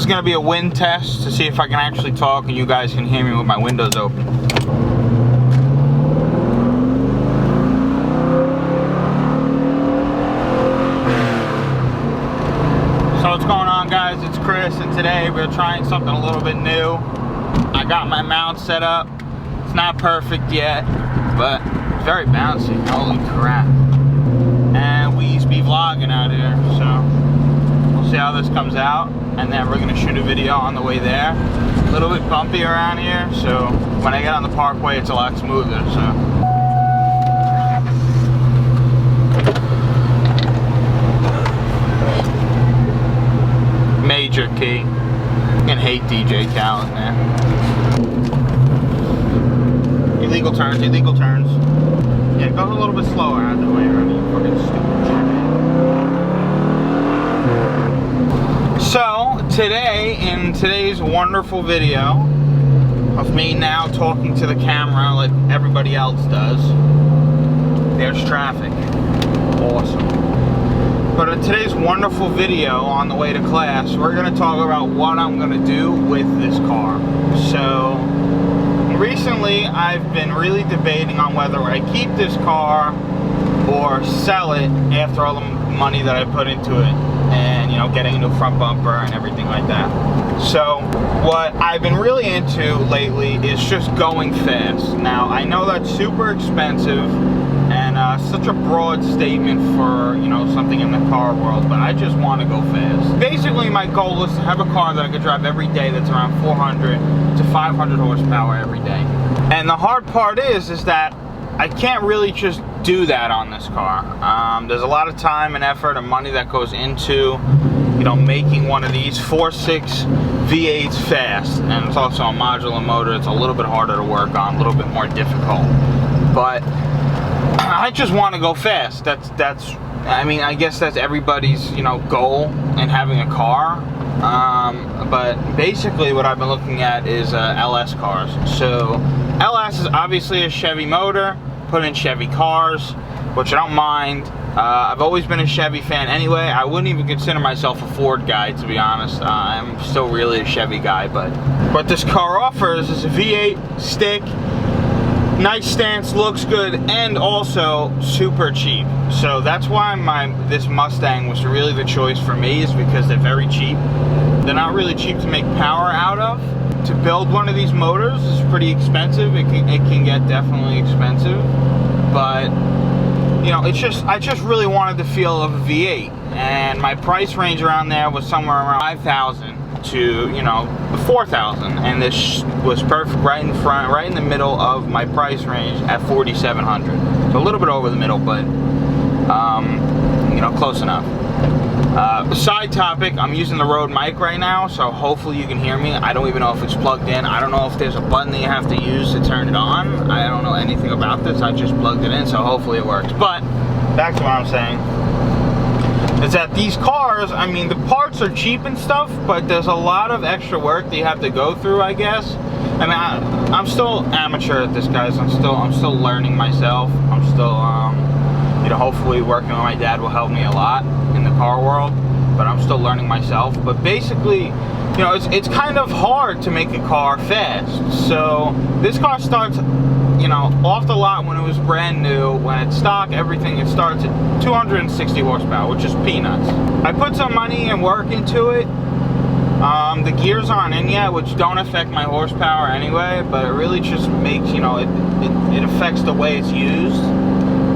gonna be a wind test to see if I can actually talk and you guys can hear me with my windows open. So what's going on, guys? It's Chris, and today we're trying something a little bit new. I got my mount set up. It's not perfect yet, but it's very bouncy. Holy crap. And we used to be vlogging out here, so we'll see how this comes out. And then we're gonna shoot a video on the way there. A little bit bumpy around here, so when I get on the parkway, it's a lot smoother, so. Major key. I'm gonna hate DJ Khaled, man. Illegal turns, illegal turns. Yeah, go a little bit slower out of the way, right? You fucking stupid. So, today, in today's wonderful video of me now talking to the camera like everybody else does, there's traffic. Awesome. But in today's wonderful video on the way to class, we're going to talk about what I'm going to do with this car. So, recently I've been really debating on whether I keep this car or sell it after all the money that I put into it. And, you know, getting a new front bumper and everything like that. So, what I've been really into lately is just going fast. Now, I know that's super expensive and such a broad statement for, you know, something in the car world, but I just want to go fast. Basically, my goal is to have a car that I could drive every day that's around 400 to 500 horsepower every day. And the hard part is that I can't really just do that on this car. There's a lot of time and effort and money that goes into, you know, making one of these 4.6 V8s fast. And it's also a modular motor. It's a little bit harder to work on, a little bit more difficult. But I just want to go fast. I mean, I guess that's everybody's, you know, goal in having a car. But basically what I've been looking at is LS cars. So LS is obviously a Chevy motor, put in Chevy cars, which I don't mind. I've always been a Chevy fan anyway. I wouldn't even consider myself a Ford guy, to be honest. I'm still really a Chevy guy, but what this car offers is a V8 stick, nice stance, looks good, and also super cheap. So that's why this Mustang was really the choice for me, is because they're very cheap. They're not really cheap to make power out of. To build one of these motors is pretty expensive. It can get definitely expensive, but you know, I just really wanted the feel of a V8, and my price range around there was somewhere around 5,000 to, you know, 4,000, and this was perfect right in front, right in the middle of my price range at 4,700. So a little bit over the middle, but you know, close enough. Side topic, I'm using the Rode mic right now, so hopefully you can hear me. I don't even know if it's plugged in. I don't know if there's a button that you have to use to turn it on. I don't know anything about this. I just plugged it in, so hopefully it works. But back to what I'm saying, is that these cars, I mean, the parts are cheap and stuff, but there's a lot of extra work that you have to go through, I guess. I mean, I'm still amateur at this, guys. I'm still learning myself. I'm still, you know, hopefully working with my dad will help me a lot in the car world, but I'm still learning myself. But basically, you know, it's kind of hard to make a car fast. So this car starts, you know, off the lot when it was brand new, when it's stock, everything, it starts at 260 horsepower, which is peanuts. I put some money and work into it. The gears aren't in yet, which don't affect my horsepower anyway, but it really just makes, you know, it affects the way it's used.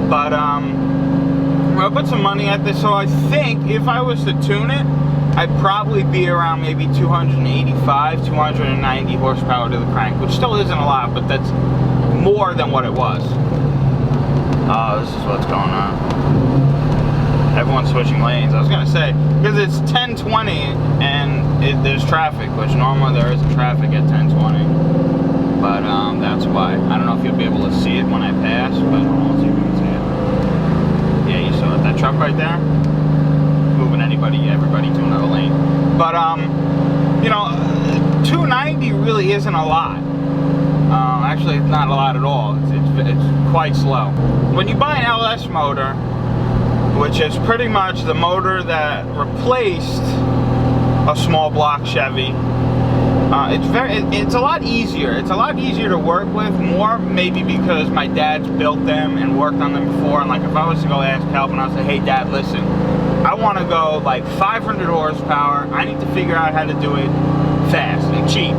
But I put some money at this, so I think if I was to tune it, I'd probably be around maybe 285, 290 horsepower to the crank, which still isn't a lot, but that's more than what it was. Oh, this is what's going on. Everyone's switching lanes. I was gonna say, because it's 10:20 and there's traffic, which normally there isn't traffic at 10:20. But that's why. I don't know if you'll be able to see it when I pass, but let's see if you can see it. Yeah, you saw it. That truck right there, moving everybody to another lane. But you know, 290 really isn't a lot. Actually, it's not a lot at all. It's quite slow. When you buy an LS motor, which is pretty much the motor that replaced a small block Chevy. It's a lot easier. It's a lot easier to work with, more maybe because my dad's built them and worked on them before. And like if I was to go ask help and I was like, hey Dad, listen, I want to go like 500 horsepower. I need to figure out how to do it fast and cheap.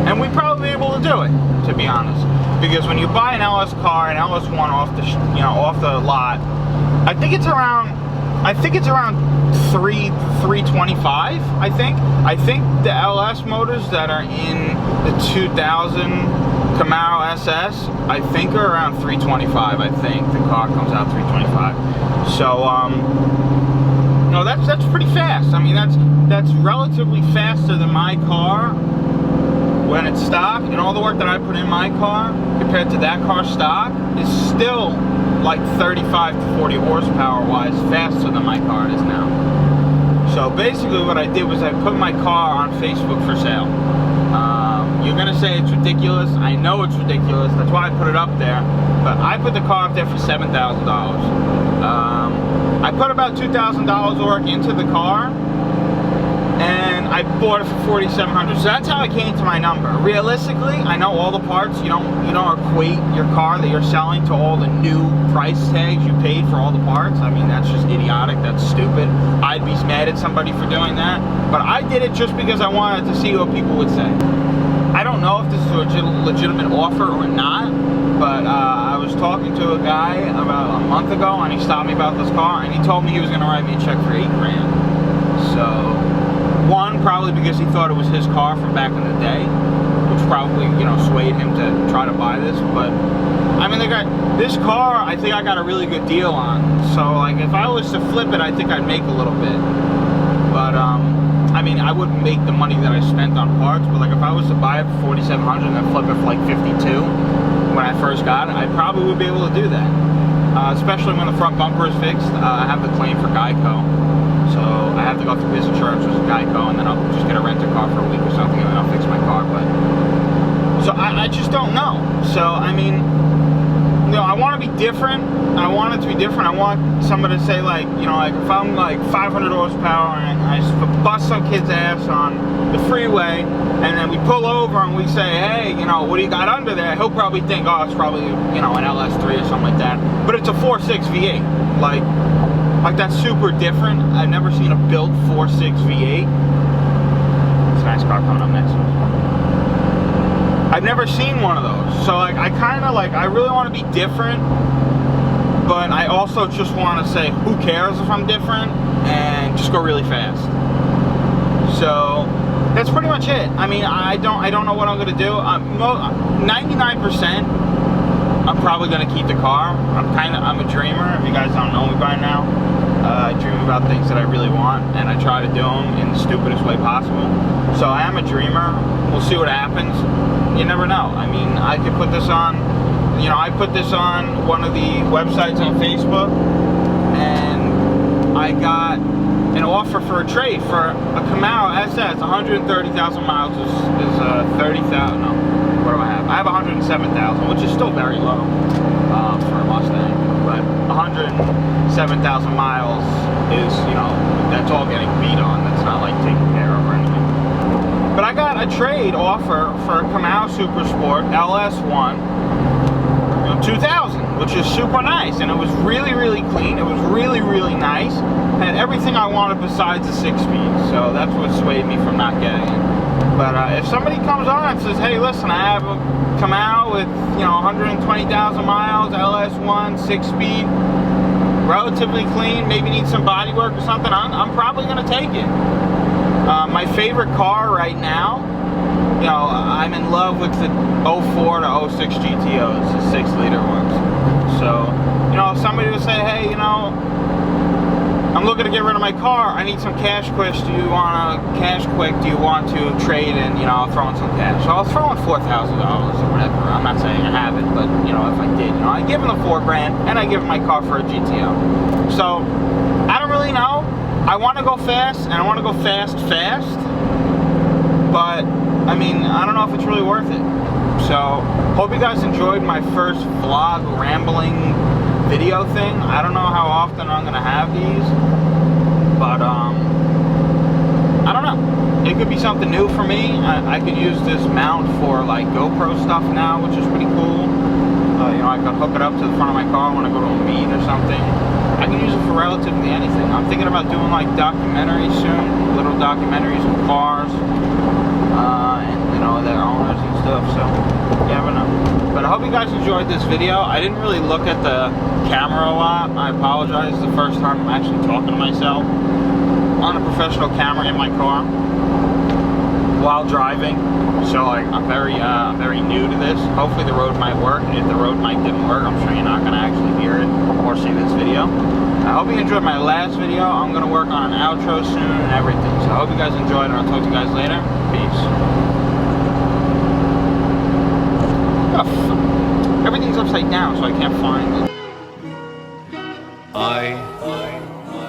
And we'd probably be able to do it, to be honest. Because when you buy an LS car, an LS1 off the off the lot, I think it's around 325. I think the LS motors that are in the 2000 Camaro SS, I think are around 325. I think the car comes out 325. So no, that's pretty fast. I mean, that's relatively faster than my car when it's stock, and all the work that I put in my car compared to that car stock is still like 35 to 40 horsepower wise faster than my car is now. So basically what I did was I put my car on Facebook for sale. You're gonna say it's ridiculous. I know it's ridiculous. That's why I put it up there. But I put the car up there for $7,000. I put about $2,000 work into the car, and I bought it for $4,700. So that's how I came to my number. Realistically, I know all the parts. You don't equate your car that you're selling to all the new price tags you paid for all the parts. I mean, that's just idiotic. That's stupid. I'd be mad at somebody for doing that. But I did it just because I wanted to see what people would say. I don't know if this is a legitimate offer or not, but I was talking to a guy about a month ago, and he stopped me about this car, and he told me he was going to write me a check for $8 grand. So, one, probably because he thought it was his car from back in the day, which probably, swayed him to try to buy this. But I mean, this car, I think I got a really good deal on. So, like, if I was to flip it, I think I'd make a little bit. But I mean, I wouldn't make the money that I spent on parts. But like, if I was to buy it for $4,700 and then flip it for like $52 when I first got it, I probably would be able to do that. Especially when the front bumper is fixed. I have the claim for Geico. So I have to go through his insurance, which is Geico, and then I'll just get a rent-a-car for a week or something, and then I'll fix my car. But so I just don't know. So I mean, I want to be different. I want it to be different. I want somebody to say like, like if I'm like 500 horsepower and I bust some kid's ass on the freeway, and then we pull over and we say, hey, what do you got under there? He'll probably think, oh, it's probably an LS3 or something like that. But it's a 4.6 V8. Like that's super different. I've never seen a built 4.6 V8. It's a nice car coming up next. I've never seen one of those. So like I really want to be different, but I also just want to say, who cares if I'm different, and just go really fast. So that's pretty much it. I mean, I don't know what I'm gonna do. 99%. I'm probably gonna keep the car. I'm a dreamer. If you guys don't know me by now, I dream about things that I really want, and I try to do them in the stupidest way possible. So I am a dreamer. We'll see what happens. You never know. I mean, I could put this on. I put this on one of the websites on Facebook, and I got an offer for a trade for a Camaro SS. 130,000 miles is 30,000. No, what do I have? I have 107,000, which is still very low for a Mustang. But 107,000 miles is, that's all getting beat on. That's not like taken care of or anything. But I got a trade offer for a Camaro Super Sport LS1 2000, which is super nice, and it was really, really clean. It was really, really nice. Had everything I wanted besides the 6-speed. So that's what swayed me from not getting it. But if somebody comes on and says, hey, listen, I have a Camaro with 120,000 miles, LS1, 6-speed, relatively clean, maybe needs some body work or something, I'm probably going to take it. My favorite car right now, I'm in love with the 04 to 06 GTOs, the 6-liter ones. So, if somebody would say, hey, I'm looking to get rid of my car, I need some cash quick, do you want to trade in, I'll throw in some cash. So I'll throw in $4,000 or whatever. I'm not saying I have it, but, if I did, I give them the $4 grand, and I give them my car for a GTO. So, I don't really know. I want to go fast, and I want to go fast, but I mean, I don't know if it's really worth it. So, hope you guys enjoyed my first vlog rambling video thing. I don't know how often I'm going to have these, but I don't know. it could be something new for me. I could use this mount for like GoPro stuff now, which is pretty cool. You know, I could hook it up to the front of my car when I go to a meet or something. I can use it for relatively anything. I'm thinking about doing like documentaries soon, little documentaries of cars, and you know, their owners and stuff. So you never know. But I hope you guys enjoyed this video. I didn't really look at the camera a lot. I apologize. It's the first time I'm actually talking to myself on a professional camera in my car while driving. So like I'm very new to this. Hopefully the road might work. If the road mic didn't work, I'm sure you're not gonna actually hear it or see this video. I hope you enjoyed my last video. I'm gonna work on an outro soon and everything. So I hope you guys enjoyed, and I'll talk to you guys later. Peace. Oh, everything's upside down, so I can't find it. I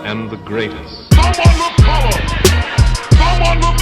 am the greatest. Someone look power! Someone look